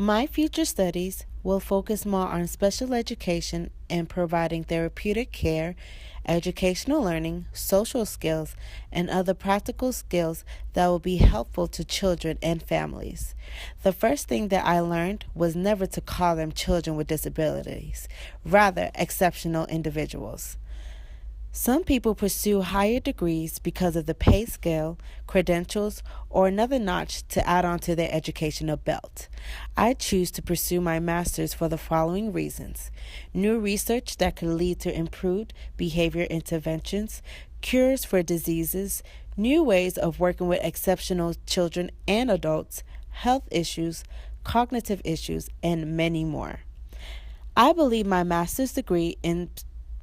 My future studies will focus more on special education and providing therapeutic care, educational learning, social skills, and other practical skills that will be helpful to children and families. The first thing that I learned was never to call them children with disabilities, rather, exceptional individuals. Some people pursue higher degrees because of the pay scale, credentials, or another notch to add on to their educational belt. I choose to pursue my master's for the following reasons: new research that could lead to improved behavior interventions, cures for diseases, new ways of working with exceptional children and adults, health issues, cognitive issues, and many more. I believe my master's degree in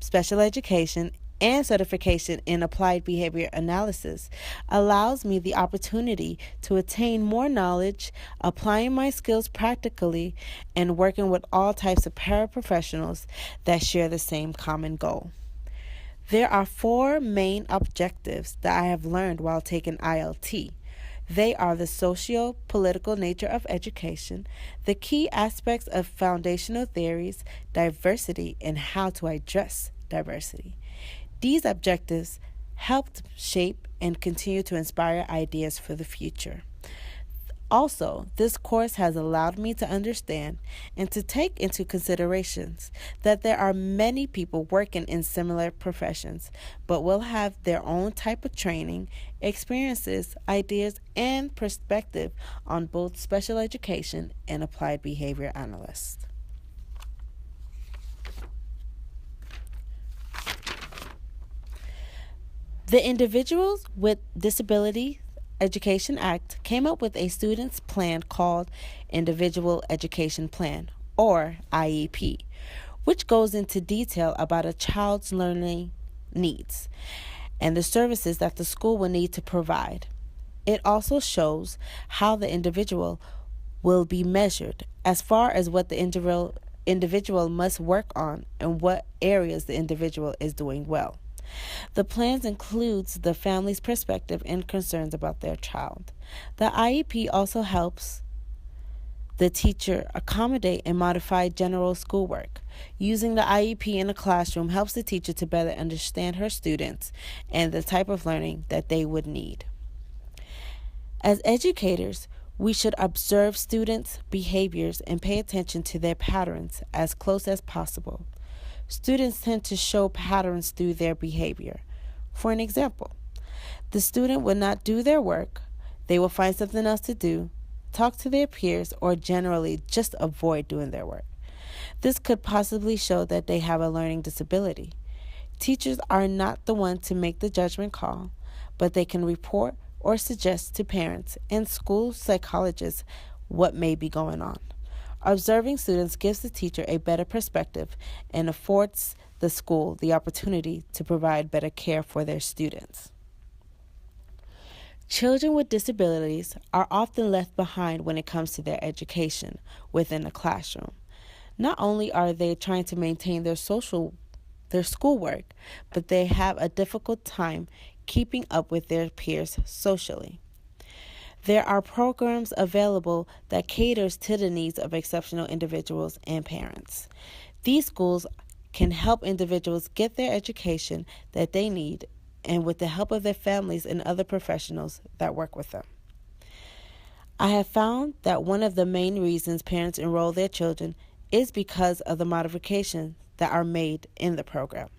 special education and certification in applied behavior analysis allows me the opportunity to attain more knowledge, applying my skills practically, and working with all types of paraprofessionals that share the same common goal. There are four main objectives that I have learned while taking ILT. They are the socio-political nature of education, the key aspects of foundational theories, diversity, and how to address diversity. These objectives helped shape and continue to inspire ideas for the future. Also, this course has allowed me to understand and to take into considerations that there are many people working in similar professions, but will have their own type of training, experiences, ideas, and perspective on both special education and applied behavior analysts. The Individuals with Disability Education Act came up with a student's plan called Individual Education Plan, or IEP, which goes into detail about a child's learning needs and the services that the school will need to provide. It also shows how the individual will be measured as far as what the individual must work on and what areas the individual is doing well. The plans includes the family's perspective and concerns about their child. The IEP also helps the teacher accommodate and modify general schoolwork. Using the IEP in a classroom helps the teacher to better understand her students and the type of learning that they would need. As educators, we should observe students' behaviors and pay attention to their patterns as close as possible. Students tend to show patterns through their behavior. For an example, the student will not do their work, they will find something else to do, talk to their peers, or generally just avoid doing their work. This could possibly show that they have a learning disability. Teachers are not the one to make the judgment call, but they can report or suggest to parents and school psychologists what may be going on. Observing students gives the teacher a better perspective and affords the school the opportunity to provide better care for their students. Children with disabilities are often left behind when it comes to their education within the classroom. Not only are they trying to maintain their schoolwork, but they have a difficult time keeping up with their peers socially. There are programs available that caters to the needs of exceptional individuals and parents. These schools can help individuals get their education that they need and with the help of their families and other professionals that work with them. I have found that one of the main reasons parents enroll their children is because of the modifications that are made in the program.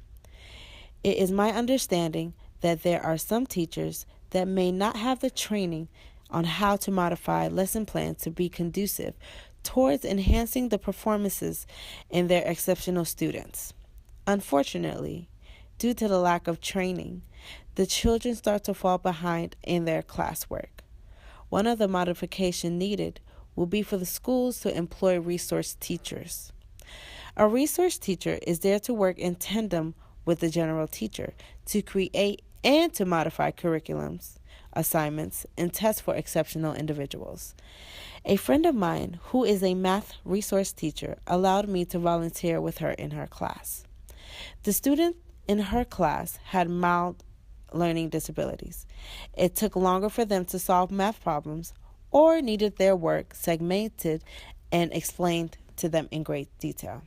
It is my understanding that there are some teachers that may not have the training on how to modify lesson plans to be conducive towards enhancing the performances in their exceptional students. Unfortunately, due to the lack of training, the children start to fall behind in their classwork. One of the modifications needed will be for the schools to employ resource teachers. A resource teacher is there to work in tandem with the general teacher to create and to modify curriculums, assignments, and tests for exceptional individuals. A friend of mine who is a math resource teacher allowed me to volunteer with her in her class. The student in her class had mild learning disabilities. It took longer for them to solve math problems or needed their work segmented and explained to them in great detail.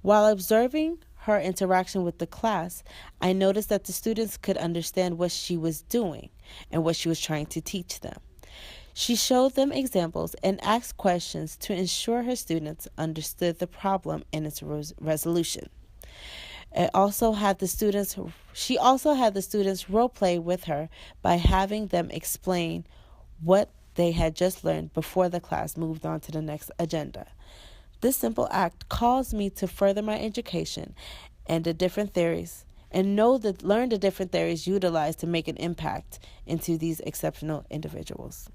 While observing her interaction with the class, I noticed that the students could understand what she was doing and what she was trying to teach them. She showed them examples and asked questions to ensure her students understood the problem and its resolution. She also had the students role play with her by having them explain what they had just learned before the class moved on to the next agenda. This simple act caused me to further my education and the different theories and learn the different theories utilized to make an impact into these exceptional individuals.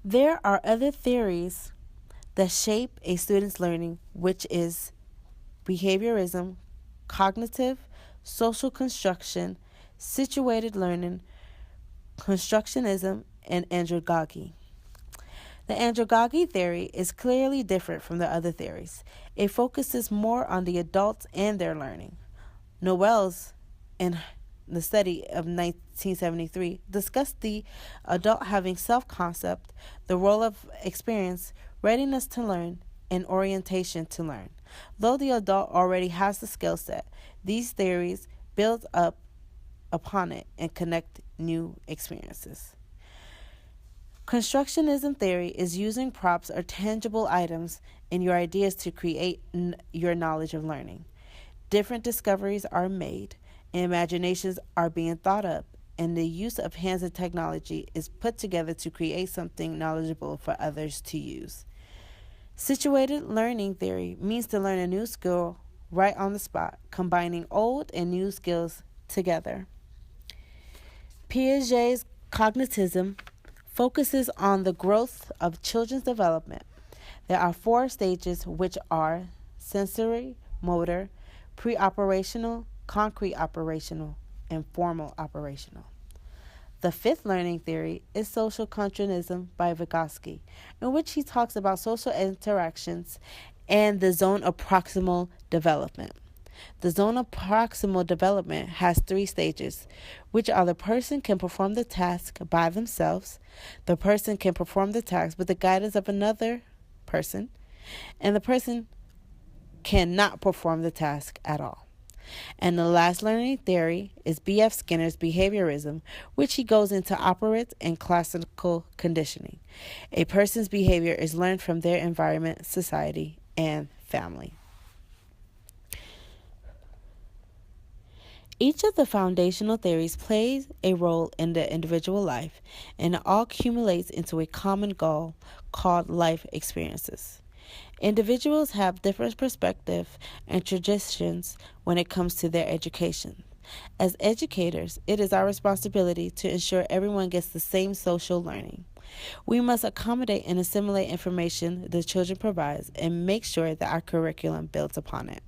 There are other theories that shape a student's learning, which is behaviorism, cognitive, social construction, situated learning, constructionism, and andragogy. The andragogy theory is clearly different from the other theories. It focuses more on the adults and their learning. Noel's, in the study of 1973, discussed the adult having self-concept, the role of experience, readiness to learn, and orientation to learn. Though the adult already has the skill set, these theories build up upon it and connect new experiences. Constructionism theory is using props or tangible items in your ideas to create your knowledge of learning. Different discoveries are made, and imaginations are being thought up, and the use of hands and technology is put together to create something knowledgeable for others to use. Situated learning theory means to learn a new skill right on the spot, combining old and new skills together. Piaget's cognitism focuses on the growth of children's development. There are 4 stages, which are sensory, motor, pre-operational, concrete operational, and formal operational. The 5th learning theory is social constructionism by Vygotsky, in which he talks about social interactions and the zone of proximal development. The zone of proximal development has 3 stages, which are the person can perform the task by themselves, the person can perform the task with the guidance of another person, and the person cannot perform the task at all. And the last learning theory is B.F. Skinner's behaviorism, which he goes into operant and classical conditioning. A person's behavior is learned from their environment, society, and family. Each of the foundational theories plays a role in the individual life, and it all accumulates into a common goal called life experiences. Individuals have different perspectives and traditions when it comes to their education. As educators, it is our responsibility to ensure everyone gets the same social learning. We must accommodate and assimilate information the children provides and make sure that our curriculum builds upon it.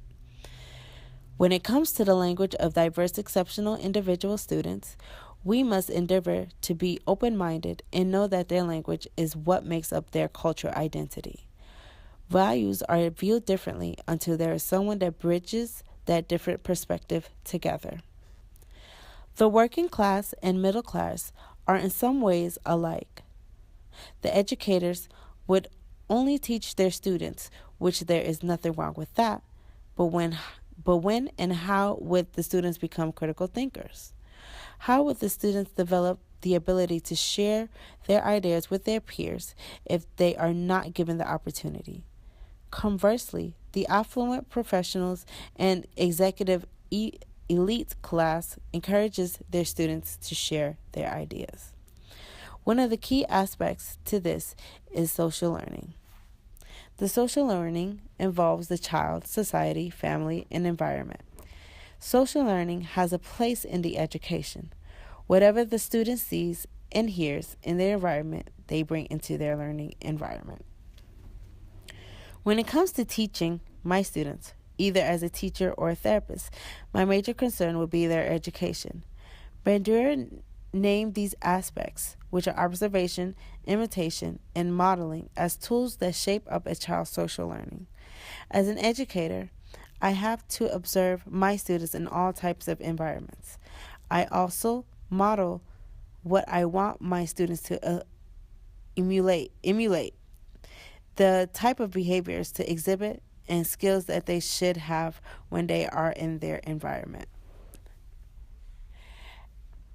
When it comes to the language of diverse, exceptional individual students, we must endeavor to be open-minded and know that their language is what makes up their cultural identity. Values are viewed differently until there is someone that bridges that different perspective together. The working class and middle class are in some ways alike. The educators would only teach their students, which there is nothing wrong with that, but when and how would the students become critical thinkers? How would the students develop the ability to share their ideas with their peers if they are not given the opportunity? Conversely, the affluent professionals and executive elite class encourages their students to share their ideas. One of the key aspects to this is social learning. The social learning involves the child, society, family, and environment. Social learning has a place in the education. Whatever the student sees and hears in their environment, they bring into their learning environment. When it comes to teaching my students, either as a teacher or a therapist, my major concern will be their education. Bandura named these aspects, which are observation, imitation, and modeling, as tools that shape up a child's social learning. As an educator, I have to observe my students in all types of environments. I also model what I want my students to emulate the type of behaviors to exhibit, and skills that they should have when they are in their environment.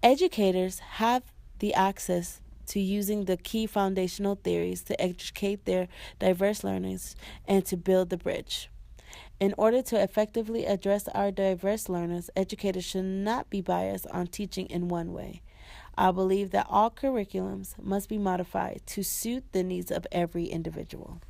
Educators have the access to using the key foundational theories to educate their diverse learners and to build the bridge. In order to effectively address our diverse learners, educators should not be biased on teaching in one way. I believe that all curriculums must be modified to suit the needs of every individual.